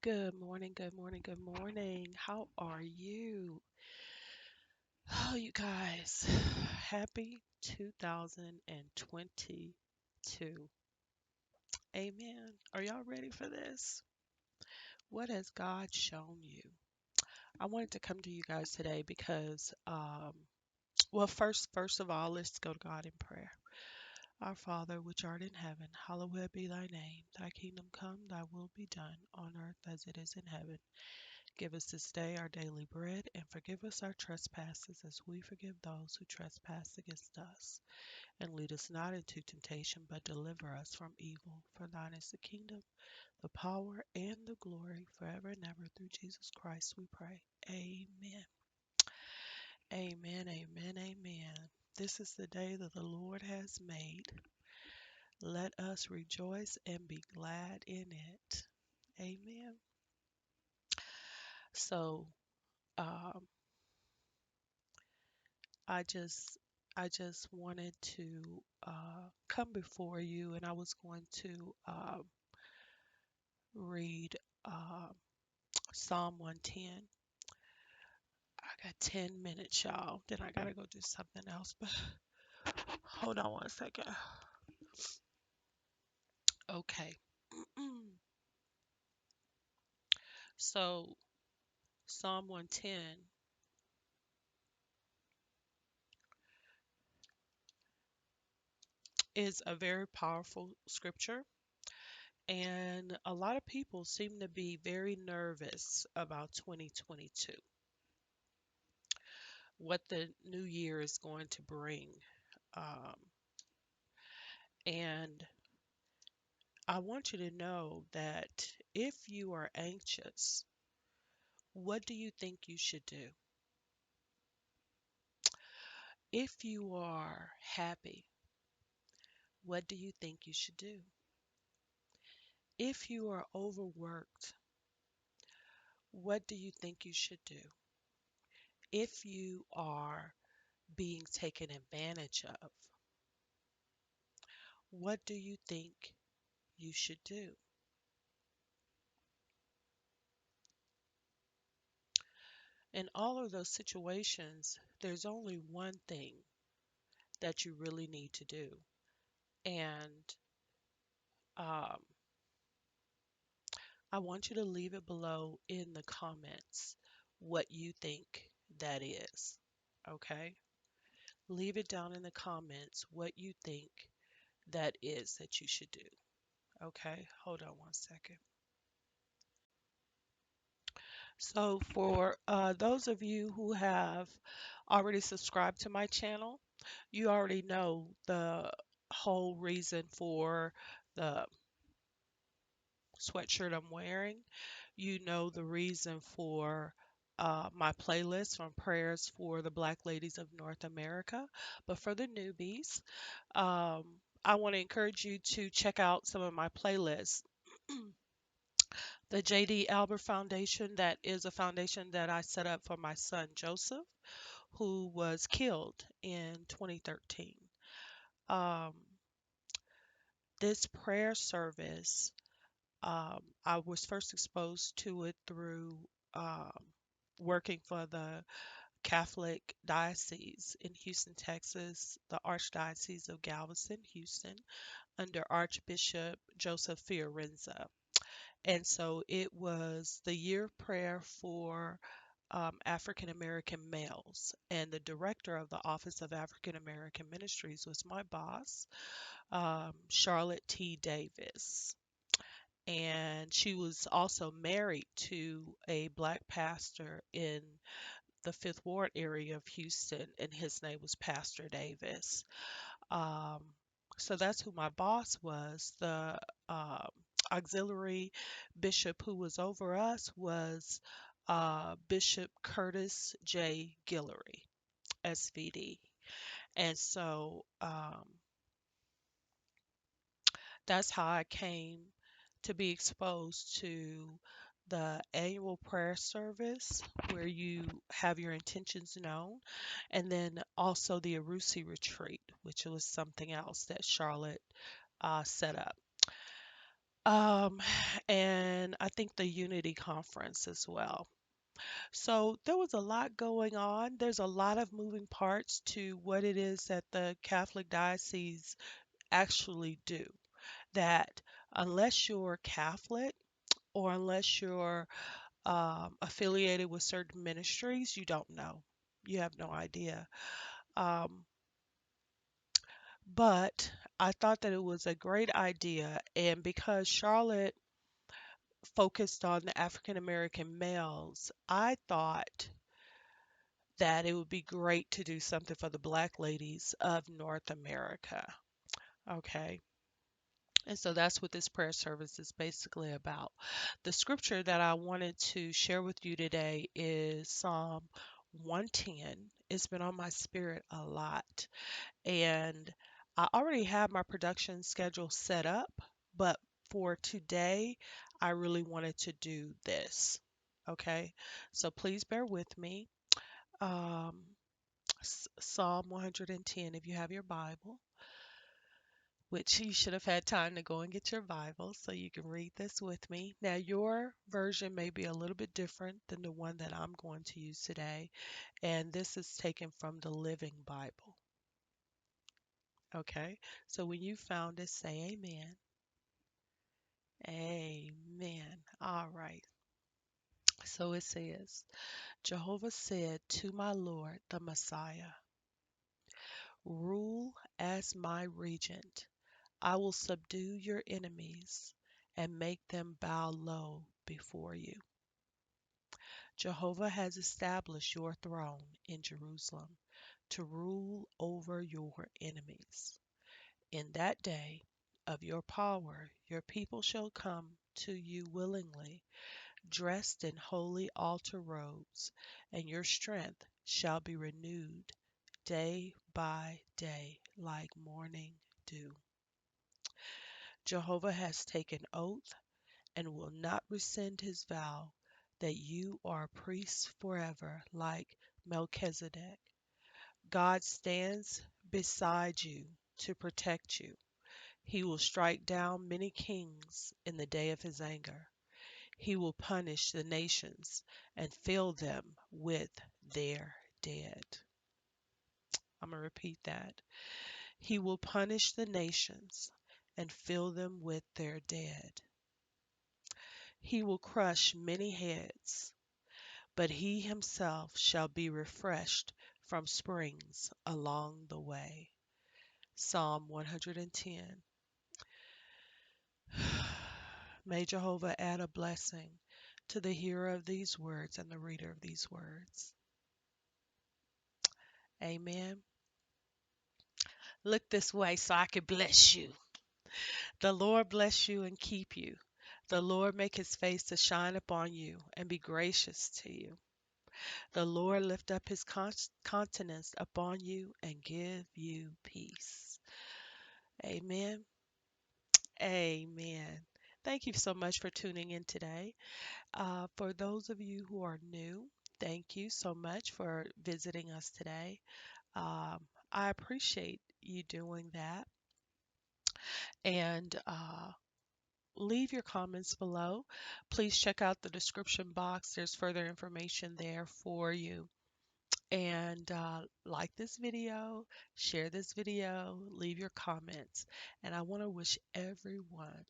Good morning, good morning, good morning. How are you? Oh, you guys, happy 2022. Amen. Are y'all ready for this? What has God shown you? I wanted to come to you guys today because, well, first of all, let's go to God in prayer. Our Father, which art in heaven, hallowed be thy name. Thy kingdom come, thy will be done on earth as it is in heaven. Give us this day our daily bread, and forgive us our trespasses as we forgive those who trespass against us. And lead us not into temptation, but deliver us from evil. For thine is the kingdom, the power, and the glory forever and ever. Through Jesus Christ we pray. Amen. Amen, amen, amen. This is the day that the Lord has made. Let us rejoice and be glad in it. Amen. So, um, I just I just wanted to come before you, and I was going to read uh, Psalm 110. I got 10 minutes, y'all. Then I gotta go do something else. But hold on one second. Okay. So Psalm 110 is a very powerful scripture, and a lot of people seem to be very nervous about 2022, what the new year is going to bring. Um, and I want you to know that if you are anxious, what do you think you should do? If you are happy, what do you think you should do? If you are overworked, what do you think you should do? If you are being taken advantage of, what do you think you should do? In all of those situations, there's only one thing that you really need to do. And um, I want you to leave it below in the comments what you think that is. Okay? Leave it down in the comments what you think that is that you should do. Okay? Hold on one second. So, for those of you who have already subscribed to my channel, you already know the whole reason for the sweatshirt I'm wearing. You know the reason for my playlist from Prayers for the Black Ladies of North America. But for the newbies, um, I want to encourage you to check out some of my playlists. The JD Albert Foundation, that is a foundation that I set up for my son Joseph, who was killed in 2013. Um, this prayer service, I was first exposed to it through um, working for the Catholic Diocese in Houston, Texas, the Archdiocese of Galveston, Houston, under Archbishop Joseph Fiorenza. And so it was the year of prayer for African American males. And the director of the Office of African American Ministries was my boss, Charlotte T. Davis. And she was also married to a black pastor in the Fifth Ward area of Houston, and his name was Pastor Davis. Um, so that's who my boss was. The um auxiliary bishop who was over us was Bishop Curtis J. Guillory, SVD. And so that's how I came to be exposed to the annual prayer service where you have your intentions known, and then also the Arusi retreat, which was something else that Charlotte set up. Um, and I think the Unity Conference as well. So there was a lot going on. There's a lot of moving parts to what it is that the Catholic diocese actually do. That unless you're Catholic or unless you're affiliated with certain ministries, you don't know. You have no idea. Um, but I thought that it was a great idea, and because Charlotte focused on the African American males, I thought that it would be great to do something for the Black ladies of North America. Okay. And so that's what this prayer service is basically about. The scripture that I wanted to share with you today is Psalm 110. It's been on my spirit a lot. And I already have my production schedule set up, but for today, I really wanted to do this. Okay. So please bear with me. Um, Psalm 110, if you have your Bible, which you should have had time to go and get your Bible so you can read this with me. Now, your version may be a little bit different than the one that I'm going to use today, and this is taken from the Living Bible. Okay, so when you found it, say amen. Amen. All right. So it says, Jehovah said to my Lord, the Messiah, rule as my regent. I will subdue your enemies and make them bow low before you. Jehovah has established your throne in Jerusalem to rule over your enemies. In that day of your power, your people shall come to you willingly, dressed in holy altar robes, and your strength shall be renewed day by day like morning dew. Jehovah has taken oath and will not rescind his vow that you are priests forever like Melchizedek. God stands beside you to protect you. He will strike down many kings in the day of his anger. He will punish the nations and fill them with their dead. I'm going to repeat that. He will punish the nations and fill them with their dead. He will crush many heads, but he himself shall be refreshed from springs along the way. Psalm 110. May Jehovah add a blessing to the hearer of these words and the reader of these words. Amen. Look this way so I can bless you. The Lord bless you and keep you. The Lord make his face to shine upon you and be gracious to you. The Lord lift up his countenance upon you and give you peace. Amen. Amen. Thank you so much for tuning in today. For those of you who are new, thank you so much for visiting us today. Um, I appreciate you doing that. And leave your comments below. Please check out the description box. There's further information there for you. And like this video, share this video, leave your comments. And I want to wish everyone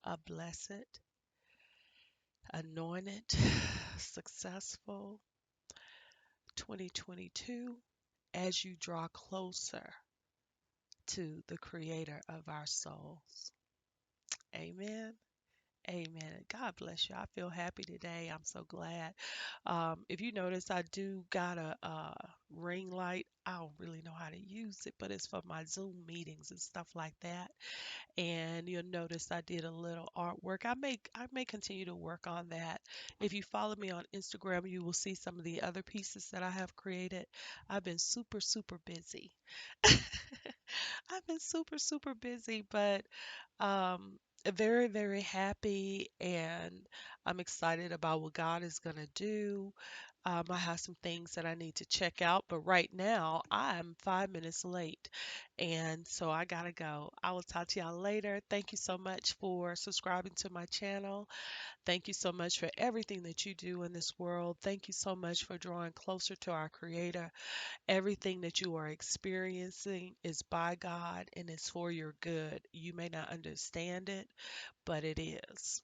a blessed, anointed, successful 2022 as you draw closer to the creator of our souls. Amen. Amen. God bless you. I feel happy today. I'm so glad. If you notice, I do got a ring light. I don't really know how to use it, but it's for my Zoom meetings and stuff like that. And you'll notice I did a little artwork. I may continue to work on that. If you follow me on Instagram, you will see some of the other pieces that I have created. I've been super, super busy. I've been super, super busy, but um, very, very happy, and I'm excited about what God is going to do. I have some things that I need to check out, but right now I'm 5 minutes late, and so I gotta go. I will talk to y'all later. Thank you so much for subscribing to my channel. Thank you so much for everything that you do in this world. Thank you so much for drawing closer to our Creator. Everything that you are experiencing is by God and it's for your good. You may not understand it, but it is.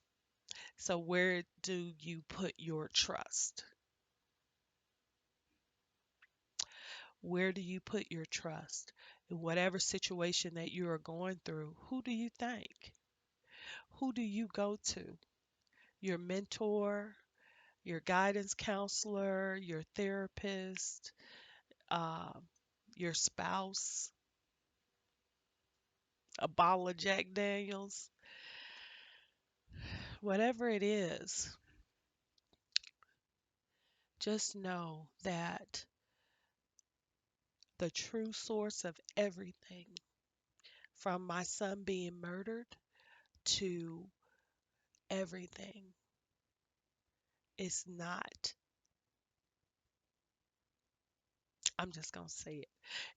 So, where do you put your trust? Where do you put your trust? In whatever situation that you are going through, who do you thank? Who do you go to? Your mentor, your guidance counselor, your therapist, um, your spouse, a bottle of Jack Daniels, whatever it is, just know that the true source of everything, from my son being murdered to everything, is not, I'm just going to say it,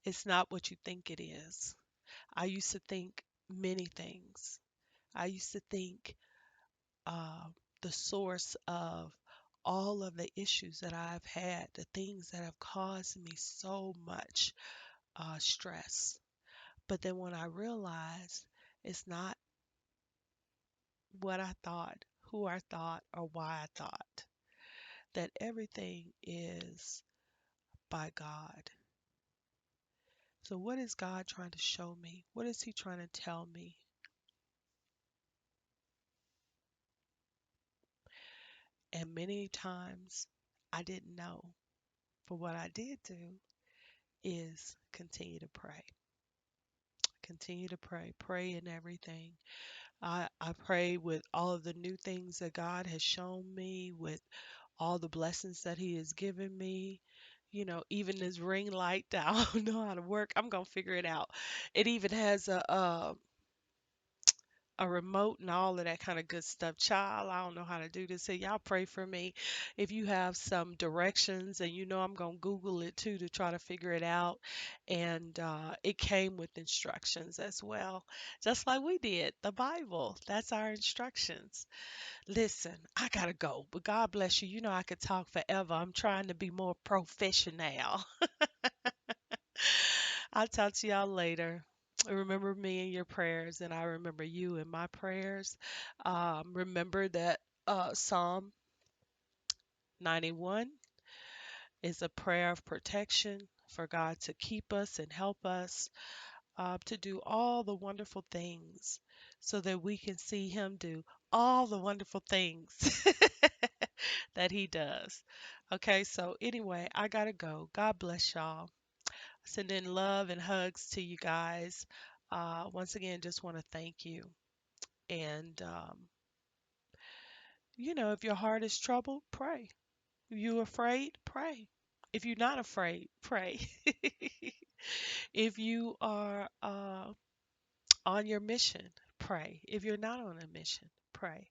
it's not what you think it is. I used to think many things. I used to think uh, the source of all of the issues that I've had, the things that have caused me so much stress. But then when I realized it's not what I thought, who I thought, or why I thought, that everything is by God. So, what is God trying to show me? What is He trying to tell me? And many times I didn't know. But what I did do is continue to pray. Continue to pray. Pray in everything. I pray with all of the new things that God has shown me, with all the blessings that He has given me. You know, even this ring light that I don't know how to work, I'm gonna figure it out. It even has a remote and all of that kind of good stuff. Child, I don't know how to do this. So y'all pray for me. If you have some directions, and you know I'm gonna Google it too to try to figure it out. And it came with instructions as well, just like we did. The Bible, that's our instructions. Listen, I gotta go, but God bless you. You know I could talk forever. I'm trying to be more professional. I'll talk to y'all later. Remember me in your prayers, and I remember you in my prayers. Remember that Psalm 91 is a prayer of protection for God to keep us and help us to do all the wonderful things so that we can see Him do all the wonderful things that He does. Okay, so anyway, I gotta go. God bless y'all. Sending love and hugs to you guys. Once again, just want to thank you. And, if your heart is troubled, pray. If you're afraid, pray. If you're not afraid, pray. If you are on your mission, pray. If you're not on a mission, pray.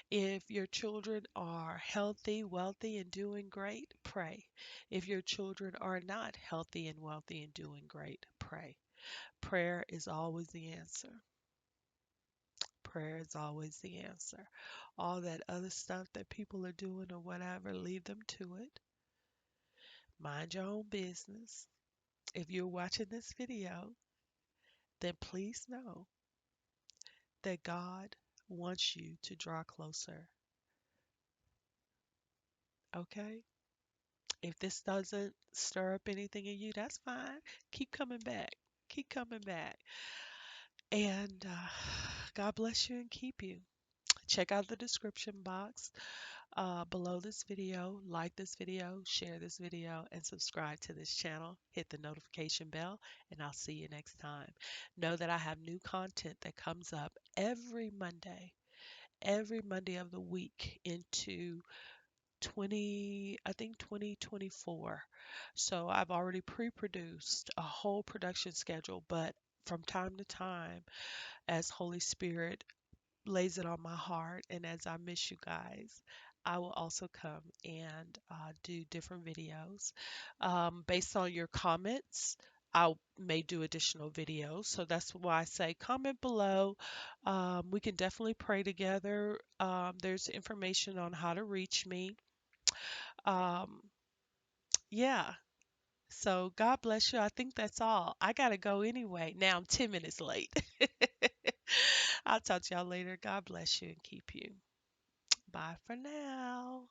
If your children are healthy, wealthy, and doing great, pray. If your children are not healthy and wealthy and doing great, pray. Prayer is always the answer. Prayer is always the answer. All that other stuff that people are doing or whatever, leave them to it. Mind your own business. If you're watching this video, then please know that God wants you to draw closer. Okay? If this doesn't stir up anything in you, that's fine. Keep coming back. Keep coming back. And God bless you and keep you. Check out the description box below this video. Like this video, share this video, and subscribe to this channel. Hit the notification bell, and I'll see you next time. Know that I have new content that comes up every Monday of the week into 2024. So I've already pre-produced a whole production schedule, but from time to time, as Holy Spirit lays it on my heart and as I miss you guys, I will also come and do different videos. Based on your comments, I may do additional videos. So that's why I say comment below. We can definitely pray together. There's information on how to reach me. Um, yeah. So God bless you. I think that's all. I got to go anyway. Now I'm 10 minutes late. I'll talk to y'all later. God bless you and keep you. Bye for now.